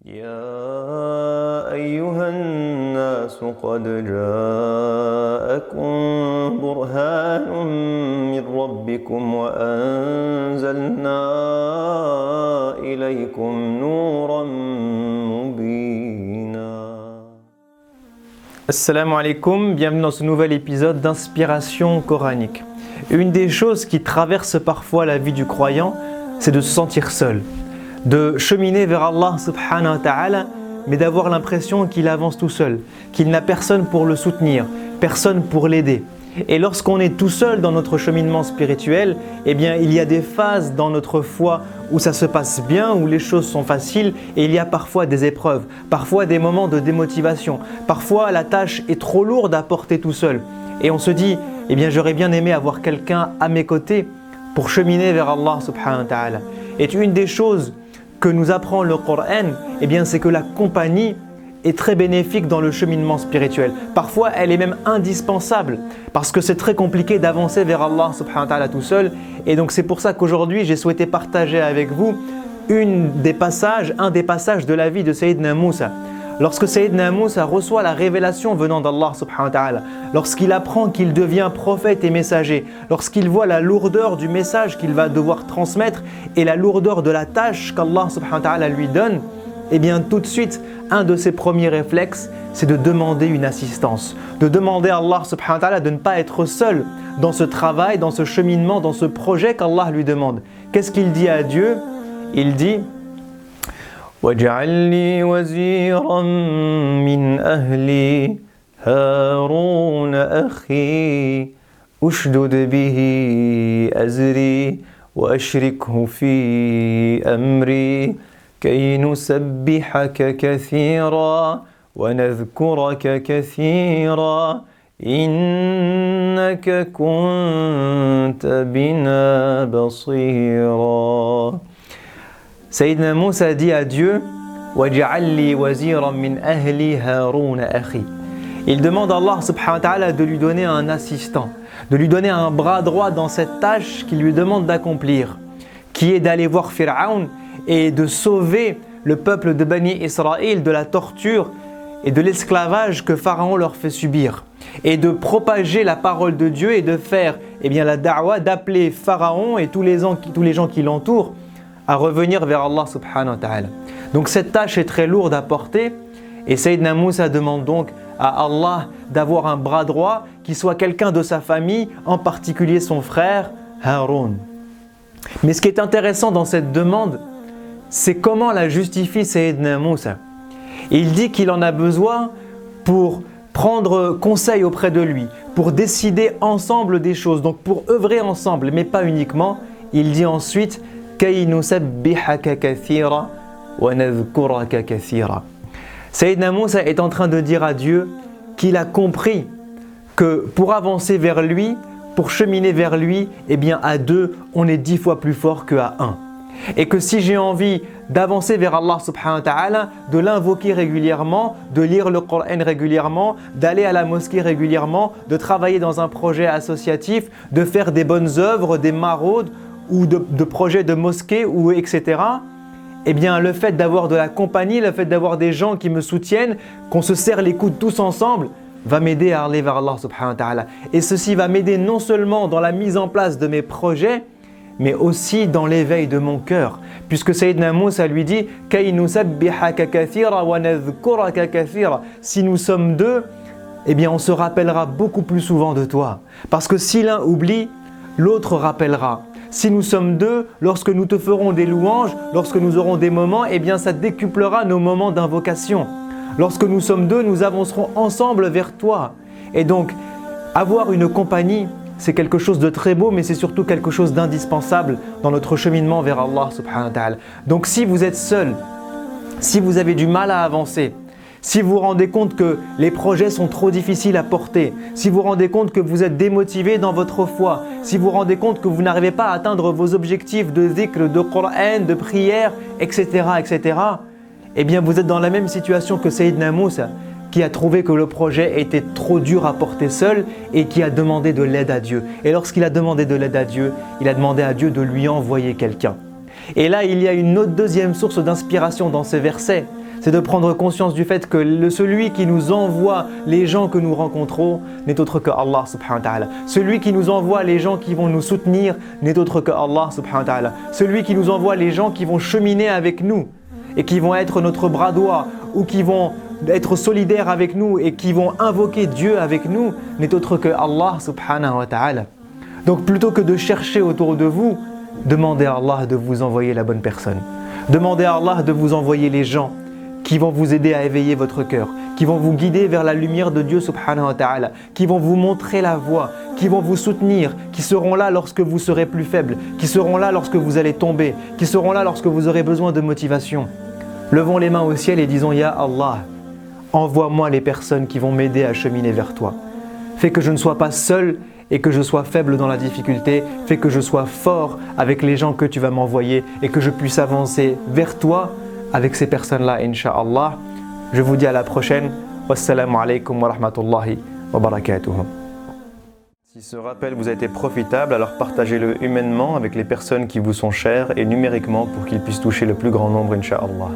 يا أيها الناس قد جاءكم برهان من ربكم وأنزلنا إليكم نورا مبينا. Assalamu alaikum, bienvenue dans ce nouvel épisode d'inspiration coranique. Une des choses qui traverse parfois la vie du croyant, c'est de se sentir seul, de cheminer vers Allah subhanahu wa ta'ala, mais d'avoir l'impression qu'il avance tout seul, qu'il n'a personne pour le soutenir, personne pour l'aider. Et lorsqu'on est tout seul dans notre cheminement spirituel, eh bien il y a des phases dans notre foi où ça se passe bien, où les choses sont faciles, et il y a parfois des épreuves, parfois des moments de démotivation, parfois la tâche est trop lourde à porter tout seul. Et on se dit, eh bien j'aurais bien aimé avoir quelqu'un à mes côtés pour cheminer vers Allah subhanahu wa ta'ala. Et une des choses que nous apprend le Coran, eh bien c'est que la compagnie est très bénéfique dans le cheminement spirituel. Parfois, elle est même indispensable parce que c'est très compliqué d'avancer vers Allah subhanahu wa ta'ala tout seul. Et donc c'est pour ça qu'aujourd'hui, j'ai souhaité partager avec vous un des passages de la vie de Sayyidina Moussa. Lorsque Sayyidina Moussa reçoit la révélation venant d'Allah subhanahu wa ta'ala, lorsqu'il apprend qu'il devient prophète et messager, lorsqu'il voit la lourdeur du message qu'il va devoir transmettre et la lourdeur de la tâche qu'Allah subhanahu wa ta'ala lui donne, eh bien tout de suite, un de ses premiers réflexes, c'est de demander une assistance, de demander à Allah subhanahu wa ta'ala de ne pas être seul dans ce travail, dans ce cheminement, dans ce projet qu'Allah lui demande. Qu'est-ce qu'il dit à Dieu? Il dit وَاجْعَلْ لِي وَزِيرًا مِّنْ أَهْلِي هَارُونَ أَخِي أُشْدُدْ بِهِ أَزْرِي وَأَشْرِكْهُ فِي أَمْرِي كَيْ نُسَبِّحَكَ كَثِيرًا وَنَذْكُرَكَ كَثِيرًا إِنَّكَ كُنْتَ بِنَا بَصِيرًا. Sayyidina Moussa dit à Dieu وَاجْعَلْ لِي وَزِيرًا مِّنْ أَهْلِي هَارُونَ أَخِي. Il demande à Allah subhanahu wa ta'ala de lui donner un assistant, de lui donner un bras droit dans cette tâche qu'il lui demande d'accomplir, qui est d'aller voir Pharaon et de sauver le peuple de Bani Israël de la torture et de l'esclavage que Pharaon leur fait subir, et de propager la parole de Dieu et de faire la da'wa, d'appeler Pharaon et tous les gens qui l'entourent à revenir vers Allah subhanahu wa ta'ala. Donc cette tâche est très lourde à porter et Sayyidina Moussa demande donc à Allah d'avoir un bras droit qui soit quelqu'un de sa famille, en particulier son frère Haroun. Mais ce qui est intéressant dans cette demande, c'est comment la justifie Sayyidina Moussa. Il dit qu'il en a besoin pour prendre conseil auprès de lui, pour décider ensemble des choses, donc pour œuvrer ensemble, mais pas uniquement. Il dit ensuite كَيْ نُسَبِّحَكَ كَثِيرًا وَنَذْكُرَكَ كَثِيرًا. Sayyidina Moussa est en train de dire à Dieu qu'il a compris que pour avancer vers lui, pour cheminer vers lui, à deux, on est 10 fois plus fort qu'à un. Et que si j'ai envie d'avancer vers Allah subhanahu wa ta'ala, de l'invoquer régulièrement, de lire le Coran régulièrement, d'aller à la mosquée régulièrement, de travailler dans un projet associatif, de faire des bonnes œuvres, des maraudes ou de projets de mosquée ou etc. Le fait d'avoir de la compagnie, le fait d'avoir des gens qui me soutiennent, qu'on se serre les coudes tous ensemble, va m'aider à aller vers Allah subhanahu wa ta'ala. Et ceci va m'aider non seulement dans la mise en place de mes projets, mais aussi dans l'éveil de mon cœur. Puisque Sayyidina Moussa lui dit كَيْ نُسَبِّحَكَ كَثِيرًا وَنَذْكُرَكَ كَثِيرًا. Si nous sommes deux, on se rappellera beaucoup plus souvent de toi. Parce que si l'un oublie, l'autre rappellera. Si nous sommes deux, lorsque nous te ferons des louanges, lorsque nous aurons des moments, ça décuplera nos moments d'invocation. Lorsque nous sommes deux, nous avancerons ensemble vers toi. Et donc, avoir une compagnie, c'est quelque chose de très beau, mais c'est surtout quelque chose d'indispensable dans notre cheminement vers Allah subhanahu wa ta'ala. Donc si vous êtes seul, si vous avez du mal à avancer, si vous vous rendez compte que les projets sont trop difficiles à porter, si vous vous rendez compte que vous êtes démotivé dans votre foi, si vous vous rendez compte que vous n'arrivez pas à atteindre vos objectifs de dhikr, de Coran, de prière, etc., vous êtes dans la même situation que Sayyidina Moussa, qui a trouvé que le projet était trop dur à porter seul et qui a demandé de l'aide à Dieu. Et lorsqu'il a demandé de l'aide à Dieu, il a demandé à Dieu de lui envoyer quelqu'un. Et là, il y a une autre deuxième source d'inspiration dans ces versets. c'est de prendre conscience du fait que celui qui nous envoie les gens que nous rencontrons n'est autre que Allah subhanahu wa ta'ala. Celui qui nous envoie les gens qui vont nous soutenir n'est autre que Allah subhanahu wa ta'ala. Celui qui nous envoie les gens qui vont cheminer avec nous et qui vont être notre bras droit ou qui vont être solidaires avec nous et qui vont invoquer Dieu avec nous n'est autre que Allah subhanahu wa ta'ala. Donc plutôt que de chercher autour de vous, demandez à Allah de vous envoyer la bonne personne. Demandez à Allah de vous envoyer les gens qui vont vous aider à éveiller votre cœur, qui vont vous guider vers la lumière de Dieu subhanahu wa ta'ala, qui vont vous montrer la voie, qui vont vous soutenir, qui seront là lorsque vous serez plus faible, qui seront là lorsque vous allez tomber, qui seront là lorsque vous aurez besoin de motivation. Levons les mains au ciel et disons « Ya Allah, envoie-moi les personnes qui vont m'aider à cheminer vers toi. Fais que je ne sois pas seul et que je sois faible dans la difficulté. Fais que je sois fort avec les gens que tu vas m'envoyer et que je puisse avancer vers toi avec ces personnes-là, Inch'Allah. Je vous dis à la prochaine. Wassalamu alaikum wa rahmatullahi wa barakatuh. Si ce rappel vous a été profitable, alors partagez-le humainement avec les personnes qui vous sont chères et numériquement pour qu'il puisse toucher le plus grand nombre, Inch'Allah.